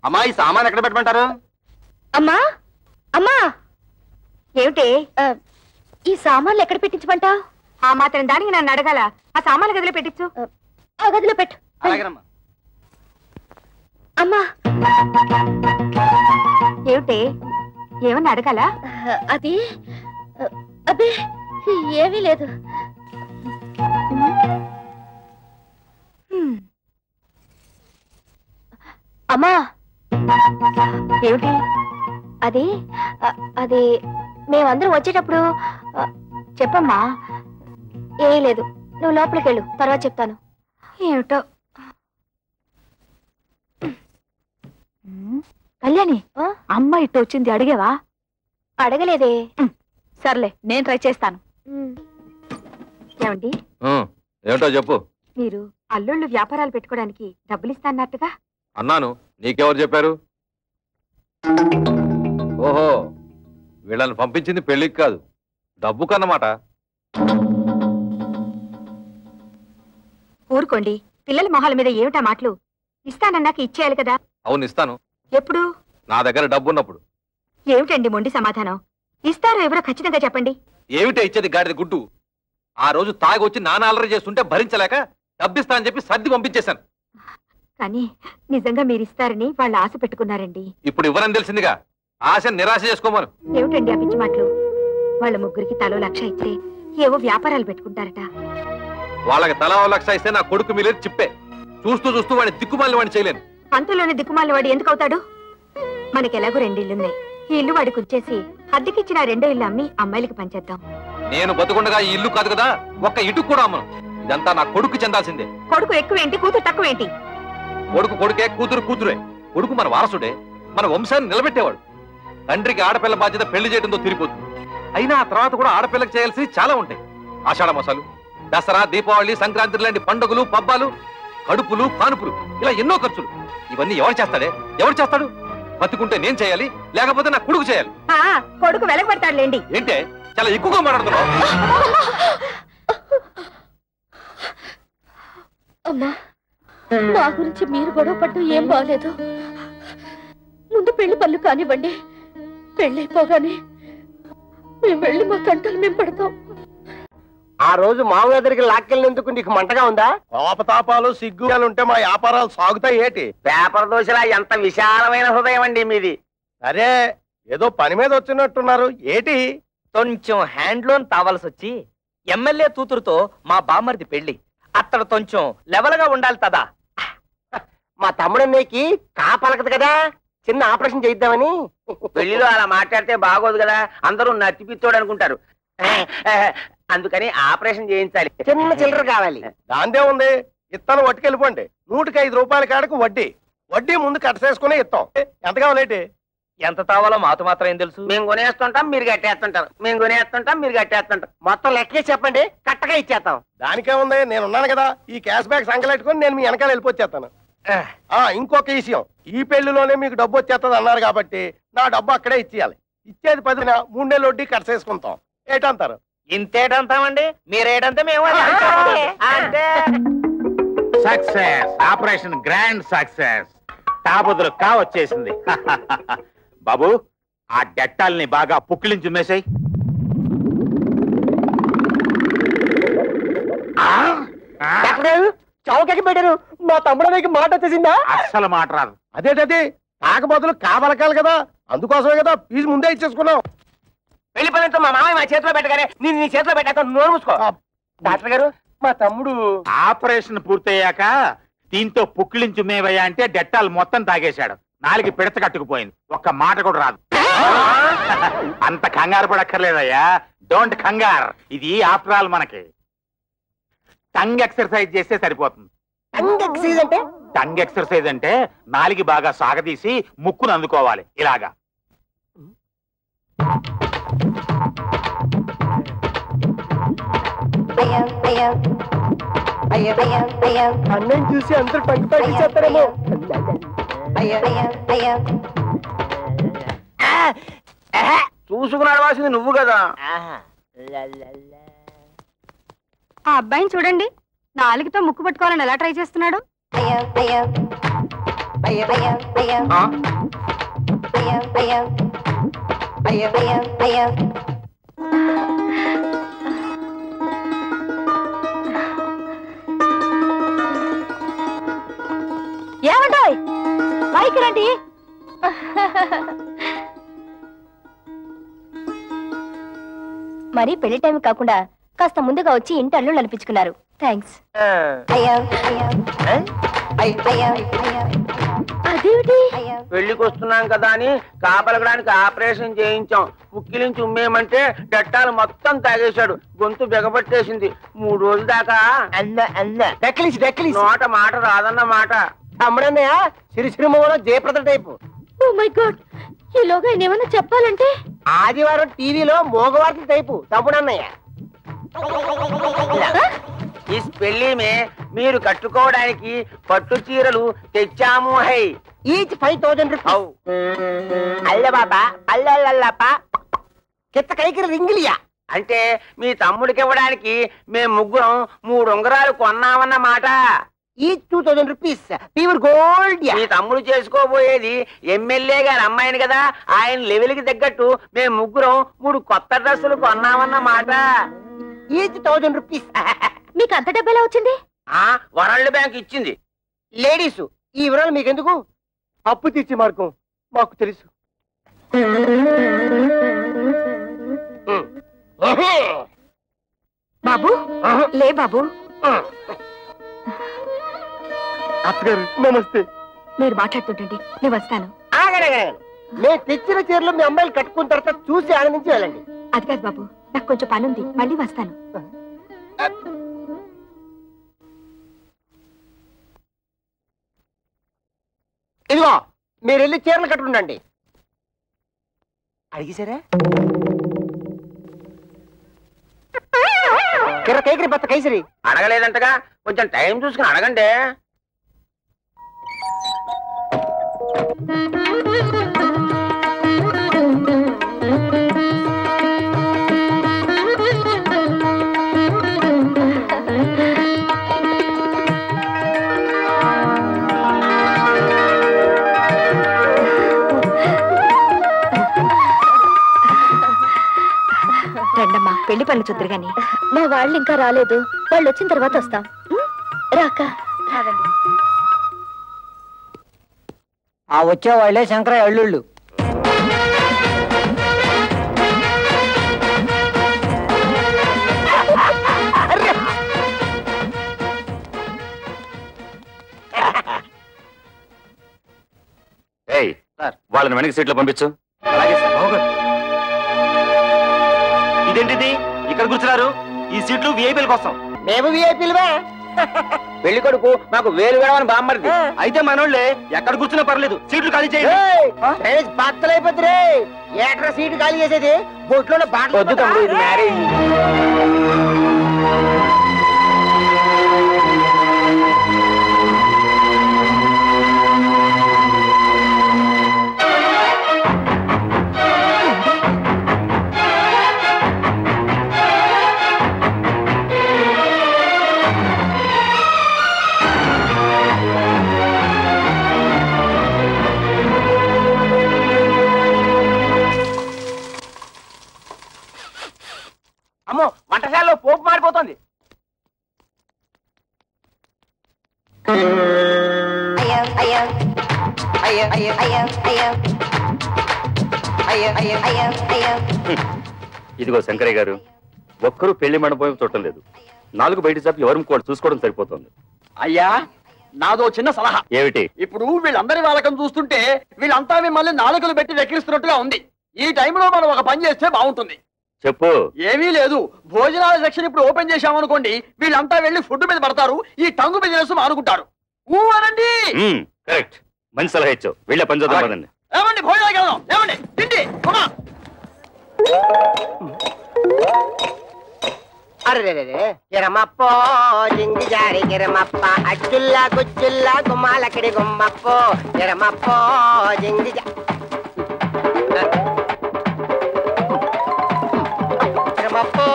అమ్మా ఈ సామాన్ ఎక్కడ పెట్టమంటారు? అమ్మా అమ్మా ఏమిటి ఈ సామాన్లు ఎక్కడ పెట్టించమంటావు? ఆ మాత్రం దానికి నన్ను అడగాల. ఆ సామాన్ల గదిలో పెట్టించు. ఆ గదిలో పెట్టు. అలాగేనమ్మా. అమ్మా ఏమిటి ఏమన్నా అడగాల? అది అబ్బే ఏమీ లేదు. అమ్మా ఏమిటి? అది అది మేమందరం వచ్చేటప్పుడు చెప్పమ్మా. ఏం లేదు, నువ్వు లోపలికి వెళ్ళు, తర్వాత చెప్తాను. ఏమిటో. కళ్యాణి, అమ్మ ఇట్టు వచ్చింది, అడిగేవా? అడగలేదే. సర్లే, నేను ట్రై చేస్తాను. ఏమండి? ఏమిటో చెప్పు. మీరు అల్లుళ్ళు వ్యాపారాలు పెట్టుకోవడానికి డబ్బులు ఇస్తాన్నట్టుగా అన్నాను. నీకెవరు చెప్పారు? ఓహో, వీళ్ళని పంపించింది పెళ్లికి కాదు, డబ్బు కన్నమాట. ఊరుకోండి, పిల్లల మొహాల మీద ఏమిటా మాటలు? ఇస్తానన్నాక ఇచ్చేయాలి కదా. అవును ఇస్తాను. ఎప్పుడు? నా దగ్గర డబ్బు ఉన్నప్పుడు. ఏమిటండి మొండి సమాధానం? ఇస్తారో ఎవరో ఖచ్చితంగా చెప్పండి. ఏమిటో ఇచ్చేది గాడిద గుడ్డు. ఆ రోజు తాగొచ్చి నాన్న అల్లరి చేస్తుంటే భరించలేక డబ్బిస్తా అని చెప్పి సర్ది పంపించేశాను. కానీ నిజంగా మీరు ఇస్తారని వాళ్ళు ఆశ పెట్టుకున్నారండి. ఇప్పుడు ఇవ్వరని తెలిసిందిగా, ఆశ నిరాశ చేసుకోమను. ఏమిటండి ఆ పిచ్చి మాటలు? వాళ్ళ ముగ్గురికి తలో 1,00,000 ఇస్తే ఏవో వ్యాపారాలు పెట్టుకుంటారట. వాళ్ళకి తలా 1,00,000 ఇస్తే నా కొడుకు మిలేరు చిప్పే. చూస్తూ చూస్తూ వాడిని దిక్కుమాలి వాడిని చేయలేను. అంతలోనే దిక్కుమాలి వాడు ఎందుకు అవుతాడు? మనకెలాగో 2 ఇళ్లున్నాయి. ఈ ఇల్లు వాడికి వచ్చేసి అద్దెకిచ్చిన 2వ ఇల్లు అమ్మి అమ్మాయిలకి పంచేద్దాం. నేను బతుకుండగా ఈ ఇల్లు కాదు కదా, ఒక్క ఇటుకు కూడా అమ్మను. ఇదంతా నా కొడుకు చెందాల్సిందే. కొడుకు ఎక్కువేంటి, కూతురు తక్కువేంటి? కొడుకు కొడుకే, కూతురు కూతురే. కొడుకు మన వారసుడే, మన వంశాన్ని నిలబెట్టేవాడు. తండ్రికి ఆడపిల్ల బాధ్యత పెళ్లి చేయడంతో తీరిపోతుంది. అయినా ఆ తర్వాత కూడా ఆడపిల్లకి చేయాల్సి చాలా ఉంటాయి. ఆషాఢ మాసాలు, దసరా, దీపావళి, సంక్రాంతి లాంటి పండుగలు, పబ్బాలు, కడుపులు, కానుపులు, ఇలా ఎన్నో ఖర్చులు. ఇవన్నీ ఎవరు చేస్తాడే? ఎవరు చేస్తాడు? బతుకుంటే నేను చేయాలి, లేకపోతే నా కొడుకు చేయాలి. కొడుకు వెలగబడతాడులేండి. ఏంటే చాలా ఎక్కువగా మాట్లాడుతున్నావు? అమ్మా, మా గురించి మీరు గొడవ పడ్డం ఏం బాగలేదు. ముందు పెళ్లి పనులు కానివ్వండి. పెళ్ళైపోగానే మేము వెళ్ళి మా కంటలు మేము పడతాం. ఆ రోజు మామూలు దగ్గరికి లాక్కెళ్ళినందుకు నీకు మంటగా ఉందా? కోపతాపాలు సిగ్గులు ఉంటే మా వ్యాపారాలు సాగుతాయి ఏటి? పేపర్ దోశలా ఎంత విశాలమైన హృదయం అండి మీది. సరే, ఏదో పని మీద వచ్చినట్టున్నారు ఏటి? కొంచెం హ్యాండ్ లోన్ తావాల్సి వచ్చి ఎమ్మెల్యే కూతురుతో మా బామ్మర్ది పెళ్లి. అతడు కొంచెం లెవెల్ గా ఉండాలి కదా. మా తమ్ముడన్నయ్యకి కాపలకదు కదా, చిన్న ఆపరేషన్ చేయిద్దామని. పెళ్లిలో అలా మాట్లాడితే బాగోదు కదా, అందరూ నట్టిపిత్తోడు అనుకుంటారు. అందుకని ఆపరేషన్ చేయించాలి. చిన్న చిల్లర కావాలి. దాందే ఉంది, ఇత్తనం పట్టుకెళ్ళిపోండి. 105 రూపాయల కాడకు వడ్డీ. వడ్డీ ముందు కట్టసేసుకునే ఇస్తాం. ఎంత కావాలేటి? ఎంత తావాలో మాతో మాత్రం ఏం తెలుసు? మేము కొనేస్తుంటాం, మీరు కట్టేస్తుంటారు. మేము కొనేస్తుంటాం, మీరు కట్టేస్తుంటాం. మొత్తం లెక్కే చెప్పండి, కట్టగా ఇచ్చేస్తాం. దానికేముంది, నేనున్నాను కదా. ఈ క్యాష్ బ్యాక్ సంకలెట్టుకుని నేను మీ వెనకాల వెళ్ళిపోచ్చేస్తాను. ఇంకొక విషయం, ఈ పెళ్లిలోనే మీకు డబ్బు వచ్చేస్తుంది అన్నారు కాబట్టి నా డబ్బు అక్కడే ఇచ్చేయాలి. ఇచ్చేది 10న 3 నెలలు వడ్డీ కట్టసేసుకుంటాం. ఏటంటారు? ఇంతేటంతామండి, మీరేటంటే మేము అంటే. Success, operation grand success. తాబుదులు కా వచ్చేసింది. బాబు, ఆ డెట్టాల్ని బాగా పుక్కిలించి మేసాయి. చౌకకి పెట్టారు. మా తమ్ముడికి మాట వచ్చేసిందా? అస్సలు మాట రాదు. అదేటది, తాకబోతులు కాబలకాలి కదా, అందుకోసమే కదా ఫీజు ముందే ఇచ్చేసుకున్నాం. పెళ్లి పనులతో మా మామయ్య మా చేతిలో పెట్టగానే నేను నీ చేతిలో పెట్టాక నోరు మూసుకో. డాక్టర్ గారు, మా తమ్ముడు ఆపరేషన్ పూర్తయ్యాక దీంతో పుక్కిలించు మేవయ్యా అంటే డెట్టాలు మొత్తం తాగేశాడు. 4 పిడత కట్టుకుపోయింది, ఒక్క మాట కూడా రాదు. అంత కంగారు పడక్కర్లేదయ్యా, డోంట్ కంగార్. ఇది ఆఫ్టర్ ఆల్ మనకి టంగ్ ఎక్సర్సైజ్ చేస్తే సరిపోతుంది. టంగ్ ఎక్సర్సైజ్ అంటే నాలుగు బాగా సాగదీసి ముక్కును అందుకోవాలి ఇలాగా. అన్నం చూసి అందరూ పంచి పట్టించేస్తారేమో. చూసుకుని అడవాల్సింది నువ్వు కదా. ఆ అబ్బాయిని చూడండి, 4తో ముక్కు పట్టుకోవాలని ఎలా ట్రై చేస్తున్నాడు. ఏమంటాయ్ పైకి రండి. మరి పెళ్లి టైం కాకుండా కాస్త ముందుగా వచ్చి ఇంటర్లు నడిపించుకున్నారు. థ్యాంక్స్. అదేమిటి? పెళ్లికి వస్తున్నాం కదా అని కాపలకడానికి ఆపరేషన్ చేయించాం. ముక్కిలించి ఉమ్మేయమంటే డట్టాలు మొత్తం తాగేశాడు. గొంతు బిగపట్టేసింది. 3 రోజుల దాకా నోట మాట రాదన్న మాట. తమ్ముడన్నయ్య సిరిసిరిమలో Jayaprada type. Oh my god, ఈలోగా ఆయన ఏమన్నా చెప్పాలంటే ఆదివారం టీవీలో మోగవార్తల టైపు తమ్ముడన్నయ్య. ఈ పెళ్లి మీరు కట్టుకోవడానికి పట్టు చీరలు తెచ్చాము. High each 5000 rupees. అల్ల బాబా అల్లల్లప్ప కిత్త కైకి రింగిలియా అంటే మీ తమ్ముడికి ఇవ్వడానికి మేము ముగ్గురం 3 ఉంగరాలు కొన్నామన్నమాట. Each 2000 rupees pure gold. మీ తమ్ముడు చేసుకోబోయేది ఎమ్మెల్యే గారి అమ్మాయిని కదా. ఆయన లెవెల్ కి తగ్గట్టు మేము ముగ్గురం 3 కొత్త డ్రెస్సులు కొన్నామన్నమాట. Each 1000 rupees. మీకు అంత డబ్బెలా వచ్చింది? వరల్డ్ బ్యాంక్ ఇచ్చింది. లేడీస్ ఈ వివరాలు మీకెందుకు? అప్పు తీర్చి మార్గం మాకు తెలుసు. బాబు లే బాబు. అత్తగారు నమస్తే. మీరు మాట్లాడుతుంటండి, నేను వస్తాను. నేను తెచ్చిన చీరలు మీ అమ్మాయిలు కట్టుకున్న తర్వాత చూసి ఆనందించి వెళ్ళండి. అది కాదు బాబు, నాకు కొంచెం పని ఉంది, మళ్ళీ వస్తాను. ఇదిగో మీరు వెళ్ళి చీరలు కట్టుకుండండి. అడిగిసారా? కైకరి బత్త కైసరి అడగలేదంటగా, కొంచెం టైం చూసుకుని అడగండి. రండమ్మా, పెళ్లి పనులు చూద్దరు గాని. మా వాళ్ళు ఇంకా రాలేదు, వాళ్ళు వచ్చిన తర్వాత వస్తాం. రాక ఆ వచ్చే వాళ్ళే శంకరయ్య అల్లుళ్ళు. వాళ్ళని వెనక సీట్లో పంపించు. ఇదేంటిది ఇక్కడ కూర్చున్నారు? ఈ సీట్లు విఐపీల కోసం. మేము విఐపీలువే. పెళ్లి కొడుకు మాకు వేలు వేడమని బామ్మరిది. అయితే మనోళ్ళే ఎక్కడ కూర్చున్నా పర్లేదు, సీట్లు ఖాళీ చేయండి. బత్తలైపోతురే. ఏట్రా సీటు ఖాళీ చేసేది? బొట్లో బాటలు. అమ్మో, వంటశాలలో పోపు మారిపోతుంది. ఇదిగో శంకరయ్య గారు, ఒక్కరూ పెళ్లి మండపం చూడటం లేదు. 4 బయట చాపి ఎవరు కూడా చూసుకోవడం సరిపోతుంది. అయ్యా, నాదో చిన్న సలహా. ఏమిటి? ఇప్పుడు వీళ్ళందరి వాళ్ళకం చూస్తుంటే వీళ్ళంతా మిమ్మల్ని నాలుకలు పెట్టి వెక్కిరిస్తున్నట్టుగా ఉంది. ఈ టైంలో మనం ఒక పని చేస్తే బాగుంటుంది. చెప్పు. ఏమీ లేదు, భోజనాల సెక్షన్ ఇప్పుడు ఓపెన్ చేశామనుకోండి, వీళ్ళంతా వెళ్ళి ఫుడ్ మీద పడతారు, ఈ టంగు బిజినెస్ మానుకుంటారు. అనండి. కరెక్ట్, మంచి సలహా ఇచ్చావు. వెళ్ళే పని చేద్దాం పదండి. ఏమండి, భోజనాలకు వెళ్దాం. ఏమండి, తిండి. అరే గిరమప్పో జింగి జారి గిరమప్ప అచ్చుల్లా గుచ్చుల్లా గుమ్మాలకిడి గుమ్మప్పో గిరమప్పో జింగి గిరమప్పో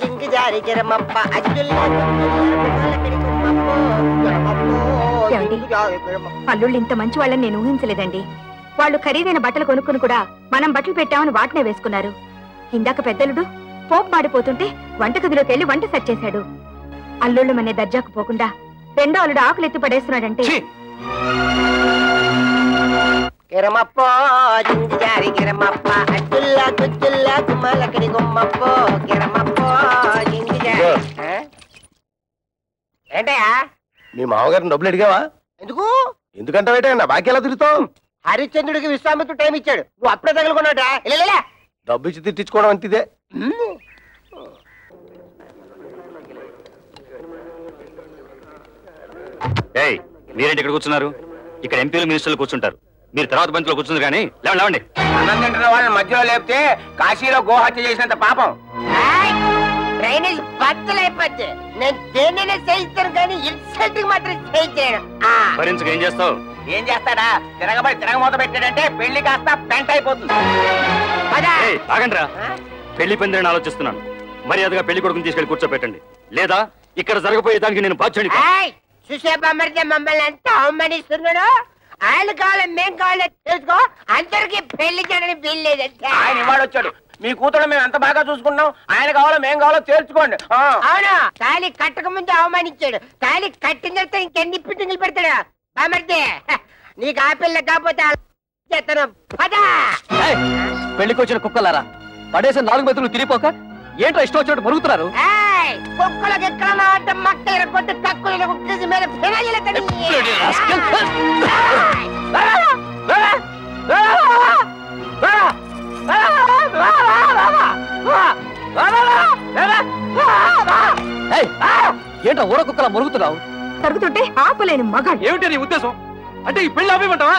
జింగి జారి గిరమప్ప అచ్చుల్లా గుమ్మాలకిడి గుమ్మప్పో గిరమప్పో ఏమండి అల్లుళ్ళు ఇంత మంచి వాళ్ళని నేను ఊహించలేదండి. వాళ్ళు ఖరీదైన బట్టలు కొనుక్కుని కూడా మనం బట్టలు పెట్టామని వాటినే వేసుకున్నారు. ఇందాక పెద్దలుడు పోపు మాడిపోతుంటే వంటగదిలోకి వెళ్లి వంట సెట్ చేశాడు. అల్లుళ్ళు మనే దర్జాకు పోకుండా రెండో అల్లుడు ఆకులు ఎత్తి పడేస్తున్నాడంటే కిరమప్పో జింజారి కిరమప్ప అట్టుల్లా తుచ్చుల్లా గుమ్మలకడి గుమ్మప్పో కిరమప్పో జింజారి. ఏంటయ్యా మీ మామగారిని డబ్బులు అడిగావా? ఎందుకు? ఎందుకంటే నా బాకీ ఎలా తిరుగుతావు? హరిశ్చంద్రుడికి విశ్వామిత్రుడు టైం ఇచ్చాడు, నువ్వు అప్పుడే తగులుకున్నాడా? ఇలా డబ్బు ఇచ్చి తిట్టించుకోవడం అంతిదే. మీరేంటి ఇక్కడ కూర్చున్నారు? ఇక్కడ ఎంపీలు మినిస్టర్లు కూర్చుంటారు, మీరు తర్వాత బంతిలో కూర్చుంది. కానీ లేవండి. అన్నం తింటున్న వాళ్ళని మధ్యలో లేపితే కాశీలో గోహత్య చేసినంత పాపం. డ్రైనేజ్ బద్దలైపోద్ది. నేను దేన్నైనా చేయిస్తాను కానీ ఇన్సల్ట్ మాత్రం చేయించాను. భరించక ఏం చేస్తావు? ఏం చేస్తాడా? తిరగమూత పెట్టాడంటే పెళ్లి కాస్త పెంట అయిపోతుంది. ఆగండ్రా, పెళ్లి పందిరని ఆలోచిస్తున్నాను. మర్యాదగా పెళ్లి కొడుకుని తీసుకెళ్లి కూర్చోబెట్టండి, లేదా ఇక్కడ జరగబోయే దానికి నేను బాధ్యుని. చూసే బొమ్మడితే మమ్మల్ని ఎంత అవమానిస్తున్నాడు. ఆయన కావాలి మేం కావాలి తెలుసుకో. అందరికి పెళ్లి చేయడానికి వీల్లేదంటే ఆయన ఇవాడు వచ్చాడు. మీ కూతురు మేము ఎంత బాగా చూసుకున్నాం. ఆయన కావాలో మేం కావాలో తేల్చుకోండి. అవును, తాళి కట్టక ముందు అవమానించాడు. తాళి కట్టిన తర్వాత ఇంకెన్ని పిట్టింగులు పెడతాడు. బామర్దే నీకు ఆ పిల్ల కాకపోతే చేస్తాను. పదా పెళ్లికి వచ్చిన కుక్కలారా, పడేసిన 4 మెతులు తిరిగిపోక ఏంటో ఇష్టం వచ్చినట్టు మరుగుతున్నారు. కుక్కలకి ఎక్కడ అంటే మక్కలు కొట్టి కక్కులు కుక్కేసి మీద ఏంటో ఊర కుక్కలా మరుగుతున్నావు? తరుగుతుంటే ఆపులేని మగాడు. ఏమిటి నీ ఉద్దేశం? అంటే ఈ పెళ్లి ఆపేయమంటావా?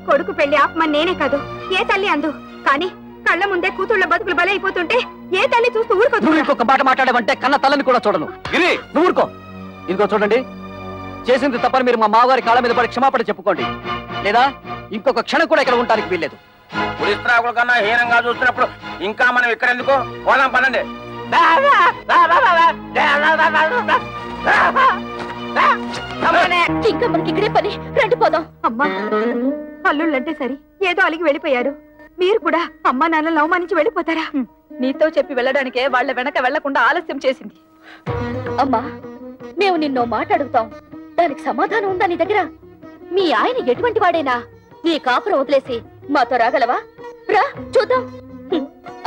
కొడుకు పెళ్లి ఆపమని నేనే కాదు ఏ తల్లి అందు. కానీ కళ్ళ ముందే కూతుళ్ళ బతుకులు బలైపోతుంటే ఏ తల్లి చూస్తూ ఊరుకోదు. నువ్వు ఇంకొక మాట మాట్లాడమంటే కన్న తల్లని కూడా చూడను. నువ్వు ఊరుకో. ఇంకో చూడండి, చేసింది తప్పని మీరు మా మావారి కాళ్ళ మీద పడి క్షమాపణ చెప్పుకోండి, లేదా ఇంకొక క్షణం కూడా ఇక్కడ ఉండడానికి వీల్లేదు. పులిస్త్రాకుల కన్నా హీనంగా చూస్తున్నప్పుడు ఇంకా మనం ఇక్కడ ఎందుకు? పోదాం పనండి. ఇంకా మనకి ఇక్కడే పని, రండి పోదాం. అమ్మా, అల్లుళ్ళంటే సరి ఏదో అలిగి వెళ్ళిపోయారు. మీరు కూడా అమ్మా నాన్నలు అవమానించి వెళ్ళిపోతారా? నీతో చెప్పి వెళ్ళడానికే వాళ్ళ వెనక వెళ్లకుండా ఆలస్యం చేసింది. అమ్మా, మేము నిన్నో మాట అడుగుతాం, దానికి సమాధానం ఉందా నీ దగ్గర? మీ ఆయన ఎటువంటి వాడైనా నీ కాపురం వదిలేసి మాతో రాగలవా? రా చూద్దాం.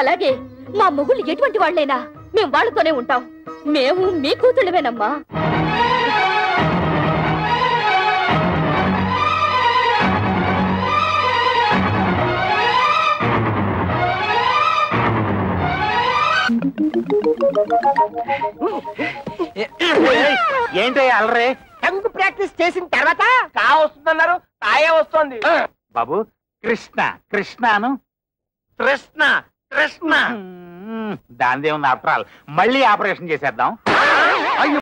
అలాగే మా మొగుళ్ళు ఎటువంటి వాళ్ళైనా మేము వాళ్ళతోనే ఉంటాం. మేము మీ కూతుళ్ళమేనమ్మా. ఏంటి అలరే? టంగు ప్రాక్టీస్ చేసిన తర్వాత కా వస్తుందన్నారు, కాయే వస్తుంది. బాబు కృష్ణను కృష్ణ దానిదే ఉంది. ఆఫ్టర్ ఆల్ మళ్ళీ ఆపరేషన్ చేసేద్దాం.